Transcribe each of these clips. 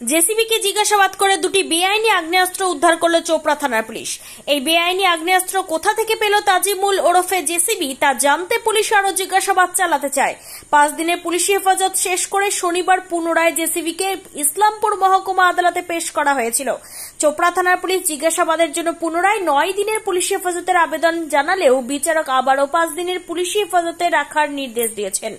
জেসিবিকে জিজ্ঞাসাবাদ করে দুটি বেআইনি আগ্নেয়াস্ত্র উদ্ধার করল চোপড়া থানার পুলিশ। এই বেআইনি আগ্নেয়াস্ত্র কোথা থেকে পেল তাজিমুল ওরফে জেসিবি তা জানতে পুলিশ আরো জিজ্ঞাসাবাদ চালাতে চায়। 5 দিনের পুলিশি হেফাজত শেষ করে শনিবার পুনরায় জেসিবিকে ইসলামপুর মহকুমা আদালতে পেশ করা হয়েছিল। চোপড়া থানার পুলিশ জিজ্ঞাসাবাদের জন্য পুনরায় 9 দিনের পুলিশি হেফাজতের আবেদন জানালেও বিচারক আবারও 5 দিনের পুলিশি হেফাজতে রাখার নির্দেশ দিয়েছেন।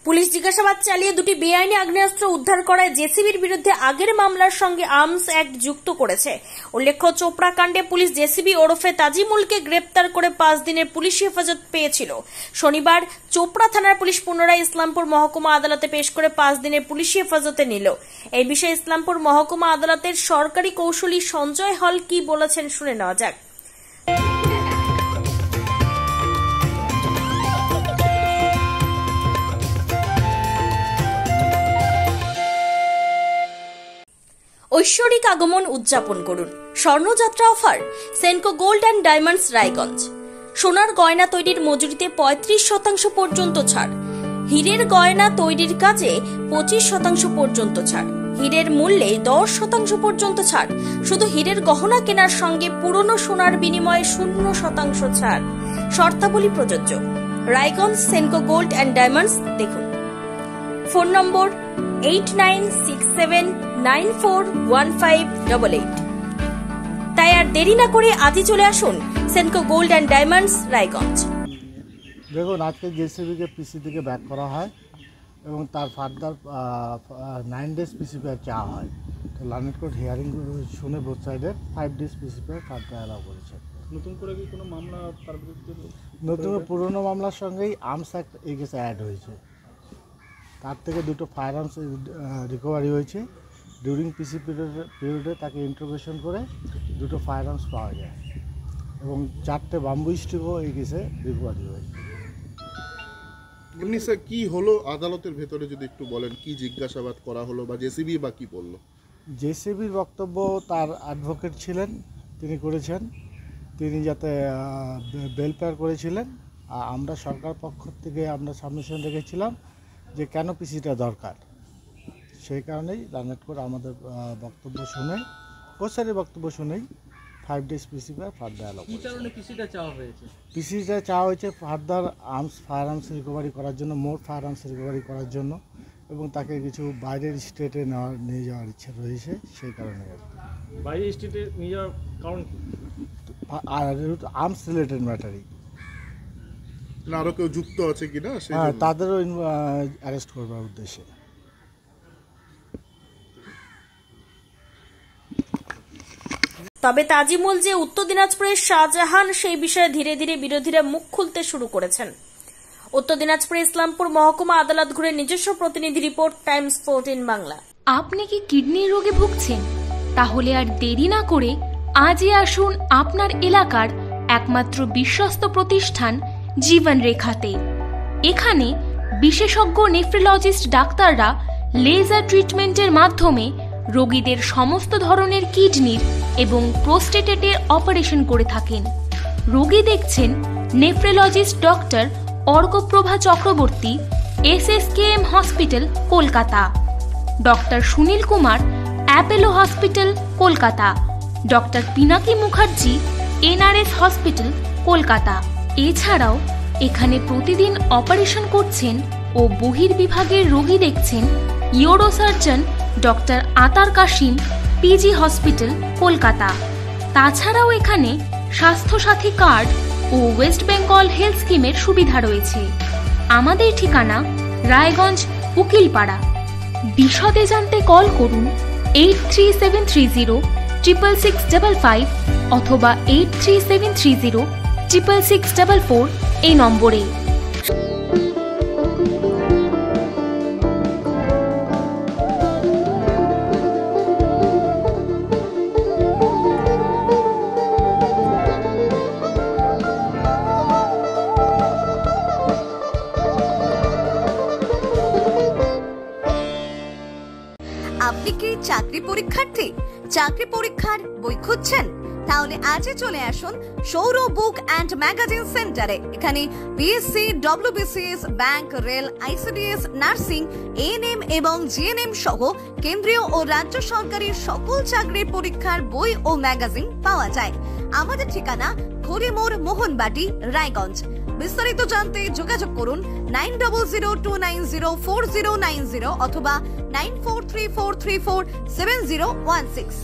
পুলিশ জিজ্ঞাসাবাদ চালিয়ে দুটি বেআইনি আগ্নেয়াস্ত্র উদ্ধার করায় জেসিবির বিরুদ্ধে আগের মামলার সঙ্গে আর্মস অ্যাক্ট যুক্ত করেছে। উল্লেখ্য, চোপড়া কাণ্ডে পুলিশ জেসিবি ওরফে তাজিমুলকে গ্রেপ্তার করে 5 দিনের পুলিশি হেফাজত পেয়েছিল। শনিবার চোপড়া থানার পুলিশ পুনরায় ইসলামপুর মহকুমা আদালতে পেশ করে 5 দিনের পুলিশি হেফাজতে নিল। এই বিষয়ে ইসলামপুর মহকুমা আদালতের সরকারি কৌশলী সঞ্জয় হল কি বলেছেন শুনে নেওয়া যাক। ঐশ্বরিক আগমন উদযাপন করুন। স্বর্ণযাত্রা offer Senco gold and diamonds Raiganj. সোনার গয়না তৈরির মজুরিতে 35% পর্যন্ত ছাড়। হীরের গয়না তৈরির কাজে 25% পর্যন্ত ছাড়। হীরের মূল্যে 10% পর্যন্ত ছাড়। শুধু হীরের গহনা কেনার সঙ্গে পুরনো সোনার বিনিময়ে 0% ছাড়। শর্তাবলী প্রযোজ্য। Raiganj Senco gold and diamonds দেখুন। Phone number 8967941588। তাই আর দেরি না করে আজই চলে আসুন Senco gold and diamonds Raiganj. দেখুন, আজকে জেসিবিকে পিসি থেকে ব্যাক করা হয় এবং তার ফার্দার 9 days পিসি ব্যাক চাওয়া হয়। তো লার্নেড কোর্ট হিয়ারিং শুনে বোথ সাইডের 5 days পিসি ব্যাক ফার্দার অ্যালাউ করেছে। নতুন করে কি কোনো মামলা তার বিরুদ্ধে? নতুন পুরনো মামলার সঙ্গেই আর্মস অ্যাক্ট এই কেসে অ্যাড হয়েছে। তার থেকে 2টো ফায়ার আর্মস রিকভারি হয়েছে। ডিউরিং পিসি পিরিয়ডে তাকে ইন্ট্রোগেশন করে 2টো ফায়ার আর্মস পাওয়া যায় এবং 4টে বাম্বু স্টিকও এই কেসে রিকভারি হয়েছে। এমনি স্যার কী হলো আদালতের ভেতরে যদি একটু বলেন, কি জিজ্ঞাসাবাদ করা হলো বা জেসিবি বা কী বললো? জেসিবির বক্তব্য তার অ্যাডভোকেট ছিলেন, তিনি করেছেন, তিনি যাতে বেল পেয়ার করেছিলেন। আমরা সরকার পক্ষ থেকে আমরা সাবমিশন রেখেছিলাম যে কেন পিসিটা দরকার। সেই কারণেই লার্নেড কোর্ট আমাদের বক্তব্য শুনে, কোর্সের বক্তব্য শুনেই 5 days পিসি ফার্দার অ্যালাউ করেছে। কী কারণে পিসিটা চাওয়া হয়েছে? পিসিটা চাওয়া হয়েছে ফার্দার ফায়ার আর্মস রিকভারি করার জন্য, মোর ফায়ার আর্মস রিকভারি করার জন্য, এবং তাকে কিছু বাইরের স্টেটে নিয়ে যাওয়ার ইচ্ছা রয়েছে। সেই কারণে বাইরের স্টেটে নিয়ে যাওয়ার কারণ কি? আর্মস রিলেটেড ম্যাটারই। আরও কেউ যুক্ত আছে কিনা? হ্যাঁ, তাদেরও অ্যারেস্ট করবার উদ্দেশ্যে। তবে তাজিমুল যে উত্তর দিনাজপুরের শাহজাহান সেই বিষয়ে ধীরে ধীরে বিরোধীরা মুখ খুলতে শুরু করেছেন। উত্তর দিনাজপুরে ইসলামপুর মহকুমা আদালত ঘুরে নিজস্ব প্রতিনিধি রিপোর্ট, টাইমস 14 বাংলা। আপনি কি কিডনির রোগে ভুগছেন? তাহলে আর দেরি না করে আজই আসুন আপনার এলাকার একমাত্র বিশ্বস্ত প্রতিষ্ঠান জীবন রেখাতে। এখানে বিশেষজ্ঞ নেফ্রোলজিস্ট ডাক্তাররা লেজার ট্রিটমেন্টের মাধ্যমে রোগীদের সমস্ত ধরনের কিডনির এবং প্রোস্টেটের অপারেশন করে থাকেন। রোগী দেখছেন nephrologist doctor Arkaprabha Chakraborty, SSKM hospital, Kolkata. Doctor Sunil Kumar, Apollo hospital, Kolkata. Doctor Pinaki Mukherjee, NRS hospital, Kolkata. এছাড়াও এখানে প্রতিদিন অপারেশন করছেন ও বহির্বিভাগের রোগী দেখছেন ইউরোসার্জন ডক্টর আতার কাশিম, PG হসপিটাল, কলকাতা। তাছাড়াও এখানে স্বাস্থ্যসাথী কার্ড ও ওয়েস্ট বেঙ্গল হেলথ স্কিমের সুবিধা রয়েছে। আমাদের ঠিকানা রায়গঞ্জ, উকিলপাড়া। বিশদে জানতে কল করুন 8373066655 অথবা 8373066644 এই নম্বরে। আপনি কি চাকরি পরীক্ষার্থী? চাকরি পরীক্ষার বই খুঁজছেন? তাহলে আজই চলে আসুন সৌর বুক অ্যান্ড ম্যাগাজিন সেন্টারে। এখানে BSc, WBCS, bank, rail, ICDS, nursing, ANM এবং জিএনএম সহ কেন্দ্রীয় ও রাজ্য সরকারি সকল চাকরির পরীক্ষার বই ও ম্যাগাজিন পাওয়া যায়। আমাদের ঠিকানা খড়িমোড়, মোহনবাটি, রায়গঞ্জ। বিস্তারিত জানতে যোগাযোগ করুন 9002904090 অথবা 9434347016।